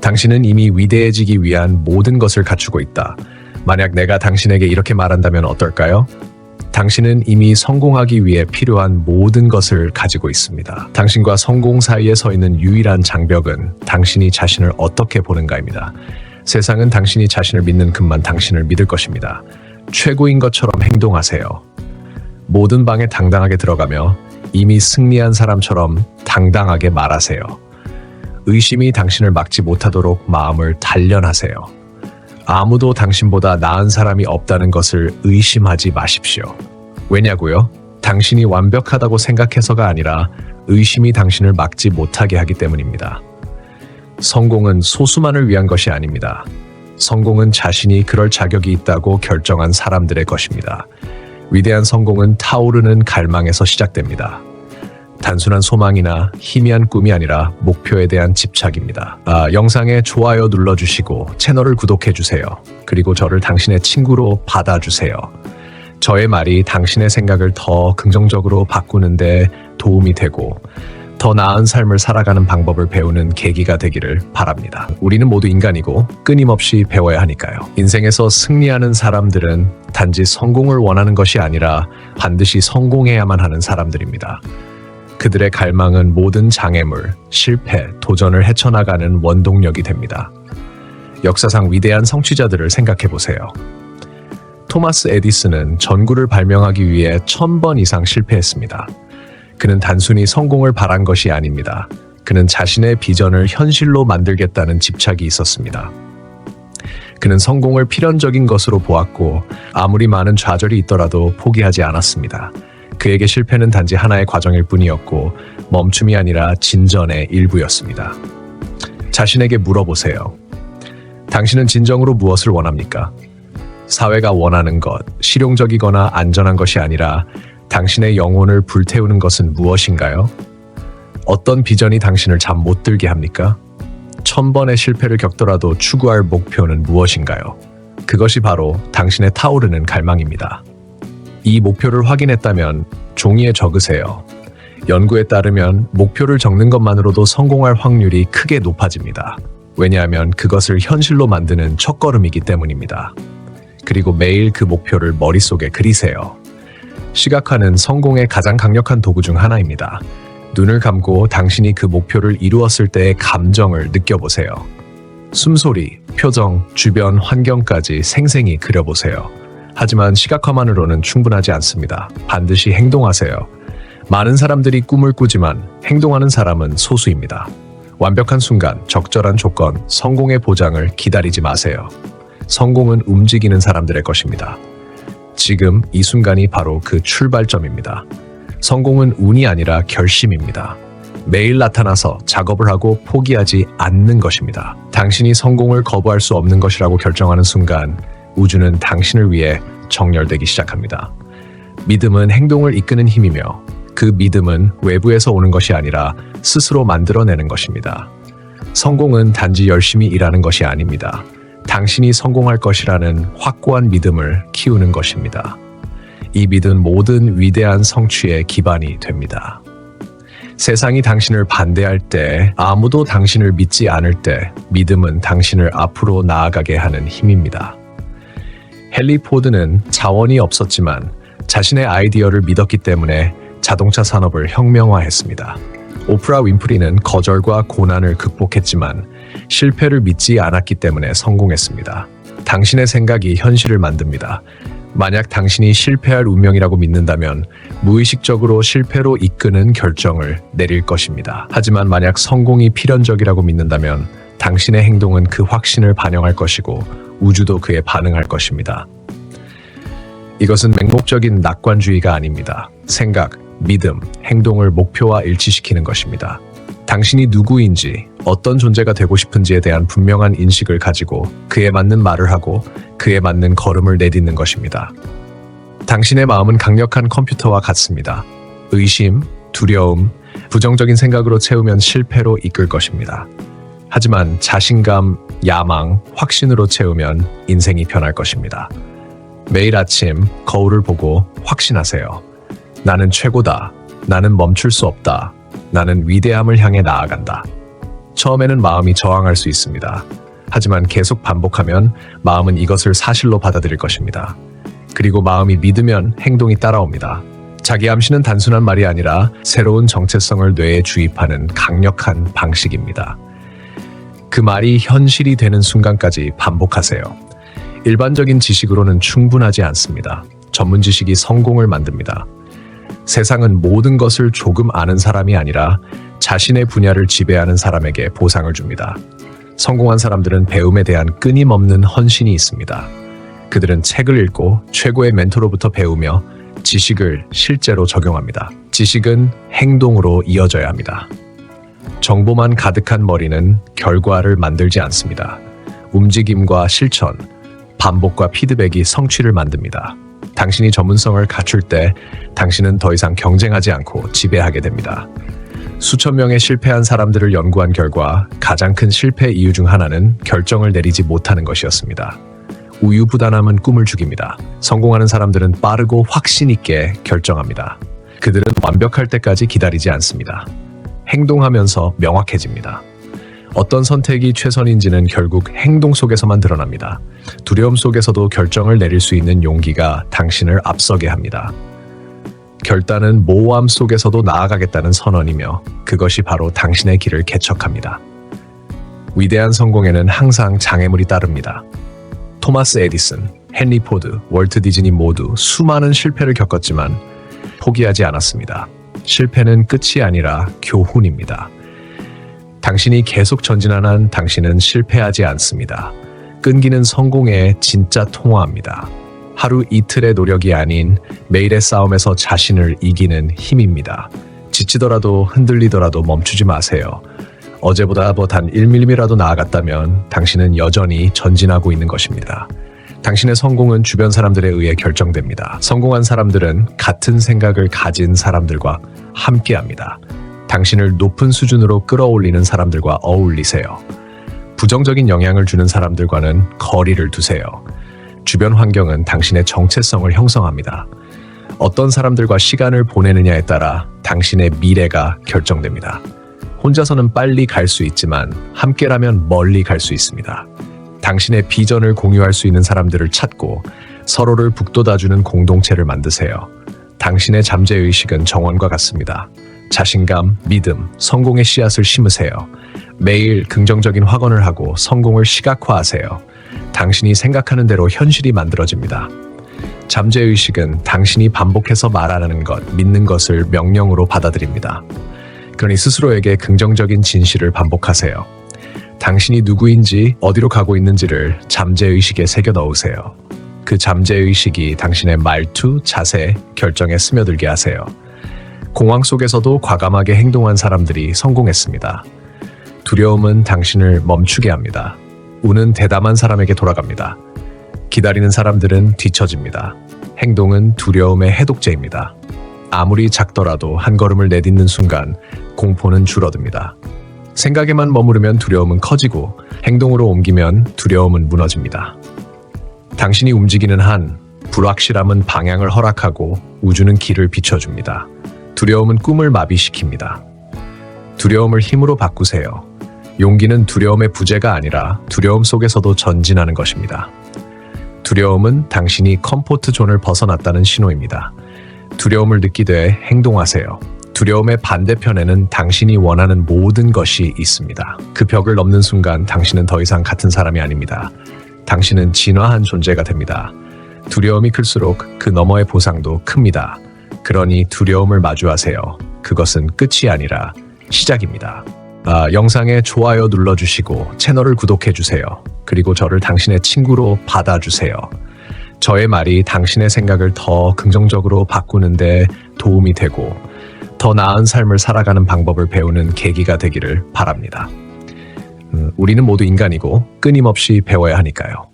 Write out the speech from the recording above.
당신은 이미 위대해지기 위한 모든 것을 갖추고 있다. 만약 내가 당신에게 이렇게 말한다면 어떨까요? 당신은 이미 성공하기 위해 필요한 모든 것을 가지고 있습니다. 당신과 성공 사이에 서 있는 유일한 장벽은 당신이 자신을 어떻게 보는가입니다. 세상은 당신이 자신을 믿는 금만 당신을 믿을 것입니다. 최고인 것처럼 행동하세요. 모든 방에 당당하게 들어가며 이미 승리한 사람처럼 당당하게 말하세요. 의심이 당신을 막지 못하도록 마음을 단련하세요. 아무도 당신보다 나은 사람이 없다는 것을 의심하지 마십시오. 왜냐고요? 당신이 완벽하다고 생각해서가 아니라 의심이 당신을 막지 못하게 하기 때문입니다. 성공은 소수만을 위한 것이 아닙니다. 성공은 자신이 그럴 자격이 있다고 결정한 사람들의 것입니다. 위대한 성공은 타오르는 갈망에서 시작됩니다. 단순한 소망이나 희미한 꿈이 아니라 목표에 대한 집착입니다. 영상에 좋아요 눌러주시고 채널을 구독해주세요. 그리고 저를 당신의 친구로 받아주세요. 저의 말이 당신의 생각을 더 긍정적으로 바꾸는데 도움이 되고 더 나은 삶을 살아가는 방법을 배우는 계기가 되기를 바랍니다. 우리는 모두 인간이고 끊임없이 배워야 하니까요. 인생에서 승리하는 사람들은 단지 성공을 원하는 것이 아니라 반드시 성공해야만 하는 사람들입니다. 그들의 갈망은 모든 장애물, 실패, 도전을 헤쳐나가는 원동력이 됩니다. 역사상 위대한 성취자들을 생각해보세요. 토마스 에디슨은 전구를 발명하기 위해 1000번 이상 실패했습니다. 그는 단순히 성공을 바란 것이 아닙니다. 그는 자신의 비전을 현실로 만들겠다는 집착이 있었습니다. 그는 성공을 필연적인 것으로 보았고 아무리 많은 좌절이 있더라도 포기하지 않았습니다. 그에게 실패는 단지 하나의 과정일 뿐이었고 멈춤이 아니라 진전의 일부였습니다. 자신에게 물어보세요. 당신은 진정으로 무엇을 원합니까? 사회가 원하는 것, 실용적이거나 안전한 것이 아니라 당신의 영혼을 불태우는 것은 무엇인가요? 어떤 비전이 당신을 잠 못 들게 합니까? 1000번의 실패를 겪더라도 추구할 목표는 무엇인가요? 그것이 바로 당신의 타오르는 갈망입니다. 이 목표를 확인했다면 종이에 적으세요. 연구에 따르면 목표를 적는 것만으로도 성공할 확률이 크게 높아집니다. 왜냐하면 그것을 현실로 만드는 첫걸음이기 때문입니다. 그리고 매일 그 목표를 머릿속에 그리세요. 시각화는 성공의 가장 강력한 도구 중 하나입니다. 눈을 감고 당신이 그 목표를 이루었을 때의 감정을 느껴보세요. 숨소리, 표정, 주변 환경까지 생생히 그려보세요. 하지만 시각화만으로는 충분하지 않습니다. 반드시 행동하세요. 많은 사람들이 꿈을 꾸지만 행동하는 사람은 소수입니다. 완벽한 순간, 적절한 조건, 성공의 보장을 기다리지 마세요. 성공은 움직이는 사람들의 것입니다. 지금 이 순간이 바로 그 출발점입니다. 성공은 운이 아니라 결심입니다. 매일 나타나서 작업을 하고 포기하지 않는 것입니다. 당신이 성공을 거부할 수 없는 것이라고 결정하는 순간 우주는 당신을 위해 정렬되기 시작합니다. 믿음은 행동을 이끄는 힘이며 그 믿음은 외부에서 오는 것이 아니라 스스로 만들어내는 것입니다. 성공은 단지 열심히 일하는 것이 아닙니다. 당신이 성공할 것이라는 확고한 믿음을 키우는 것입니다. 이 믿음은 모든 위대한 성취의 기반이 됩니다. 세상이 당신을 반대할 때, 아무도 당신을 믿지 않을 때, 믿음은 당신을 앞으로 나아가게 하는 힘입니다. 헨리 포드는 자원이 없었지만 자신의 아이디어를 믿었기 때문에 자동차 산업을 혁명화했습니다. 오프라 윈프리는 거절과 고난을 극복했지만 실패를 믿지 않았기 때문에 성공했습니다. 당신의 생각이 현실을 만듭니다. 만약 당신이 실패할 운명이라고 믿는다면 무의식적으로 실패로 이끄는 결정을 내릴 것입니다. 하지만 만약 성공이 필연적이라고 믿는다면 당신의 행동은 그 확신을 반영할 것이고 우주도 그에 반응할 것입니다. 이것은 맹목적인 낙관주의가 아닙니다. 생각, 믿음, 행동을 목표와 일치시키는 것입니다. 당신이 누구인지, 어떤 존재가 되고 싶은지에 대한 분명한 인식을 가지고 그에 맞는 말을 하고 그에 맞는 걸음을 내딛는 것입니다. 당신의 마음은 강력한 컴퓨터와 같습니다. 의심, 두려움, 부정적인 생각으로 채우면 실패로 이끌 것입니다. 하지만 자신감, 야망, 확신으로 채우면 인생이 변할 것입니다. 매일 아침 거울을 보고 확신하세요. 나는 최고다. 나는 멈출 수 없다. 나는 위대함을 향해 나아간다. 처음에는 마음이 저항할 수 있습니다. 하지만 계속 반복하면 마음은 이것을 사실로 받아들일 것입니다. 그리고 마음이 믿으면 행동이 따라옵니다. 자기 암시는 단순한 말이 아니라 새로운 정체성을 뇌에 주입하는 강력한 방식입니다. 그 말이 현실이 되는 순간까지 반복하세요. 일반적인 지식으로는 충분하지 않습니다. 전문 지식이 성공을 만듭니다. 세상은 모든 것을 조금 아는 사람이 아니라 자신의 분야를 지배하는 사람에게 보상을 줍니다. 성공한 사람들은 배움에 대한 끊임없는 헌신이 있습니다. 그들은 책을 읽고 최고의 멘토로부터 배우며 지식을 실제로 적용합니다. 지식은 행동으로 이어져야 합니다. 정보만 가득한 머리는 결과를 만들지 않습니다. 움직임과 실천, 반복과 피드백이 성취를 만듭니다. 당신이 전문성을 갖출 때 당신은 더 이상 경쟁하지 않고 지배하게 됩니다. 수천 명의 실패한 사람들을 연구한 결과 가장 큰 실패 이유 중 하나는 결정을 내리지 못하는 것이었습니다. 우유부단함은 꿈을 죽입니다. 성공하는 사람들은 빠르고 확신 있게 결정합니다. 그들은 완벽할 때까지 기다리지 않습니다. 행동하면서 명확해집니다. 어떤 선택이 최선인지는 결국 행동 속에서만 드러납니다. 두려움 속에서도 결정을 내릴 수 있는 용기가 당신을 앞서게 합니다. 결단은 모호함 속에서도 나아가겠다는 선언이며 그것이 바로 당신의 길을 개척합니다. 위대한 성공에는 항상 장애물이 따릅니다. 토마스 에디슨, 헨리 포드, 월트 디즈니 모두 수많은 실패를 겪었지만 포기하지 않았습니다. 실패는 끝이 아니라 교훈입니다. 당신이 계속 전진하는 한 당신은 실패하지 않습니다. 끈기는 성공에 진짜 통화합니다. 하루 이틀의 노력이 아닌 매일의 싸움에서 자신을 이기는 힘입니다. 지치더라도 흔들리더라도 멈추지 마세요. 어제보다 단 1mm라도 나아갔다면 당신은 여전히 전진하고 있는 것입니다. 당신의 성공은 주변 사람들에 의해 결정됩니다. 성공한 사람들은 같은 생각을 가진 사람들과 함께합니다. 당신을 높은 수준으로 끌어올리는 사람들과 어울리세요. 부정적인 영향을 주는 사람들과는 거리를 두세요. 주변 환경은 당신의 정체성을 형성합니다. 어떤 사람들과 시간을 보내느냐에 따라 당신의 미래가 결정됩니다. 혼자서는 빨리 갈 수 있지만 함께라면 멀리 갈 수 있습니다. 당신의 비전을 공유할 수 있는 사람들을 찾고 서로를 북돋아주는 공동체를 만드세요. 당신의 잠재의식은 정원과 같습니다. 자신감, 믿음, 성공의 씨앗을 심으세요. 매일 긍정적인 확언을 하고 성공을 시각화하세요. 당신이 생각하는 대로 현실이 만들어집니다. 잠재의식은 당신이 반복해서 말하는 것, 믿는 것을 명령으로 받아들입니다. 그러니 스스로에게 긍정적인 진실을 반복하세요. 당신이 누구인지 어디로 가고 있는지를 잠재의식에 새겨 넣으세요. 그 잠재의식이 당신의 말투, 자세, 결정에 스며들게 하세요. 공황 속에서도 과감하게 행동한 사람들이 성공했습니다. 두려움은 당신을 멈추게 합니다. 운은 대담한 사람에게 돌아갑니다. 기다리는 사람들은 뒤처집니다. 행동은 두려움의 해독제입니다. 아무리 작더라도 한 걸음을 내딛는 순간 공포는 줄어듭니다. 생각에만 머무르면 두려움은 커지고 행동으로 옮기면 두려움은 무너집니다. 당신이 움직이는 한 불확실함은 방향을 허락하고 우주는 길을 비춰줍니다. 두려움은 꿈을 마비시킵니다. 두려움을 힘으로 바꾸세요. 용기는 두려움의 부재가 아니라 두려움 속에서도 전진하는 것입니다. 두려움은 당신이 컴포트 존을 벗어났다는 신호입니다. 두려움을 느끼되 행동하세요. 두려움의 반대편에는 당신이 원하는 모든 것이 있습니다. 그 벽을 넘는 순간 당신은 더 이상 같은 사람이 아닙니다. 당신은 진화한 존재가 됩니다. 두려움이 클수록 그 너머의 보상도 큽니다. 그러니 두려움을 마주하세요. 그것은 끝이 아니라 시작입니다. 영상에 좋아요 눌러주시고 채널을 구독해주세요. 그리고 저를 당신의 친구로 받아주세요. 저의 말이 당신의 생각을 더 긍정적으로 바꾸는데 도움이 되고 더 나은 삶을 살아가는 방법을 배우는 계기가 되기를 바랍니다. 우리는 모두 인간이고 끊임없이 배워야 하니까요.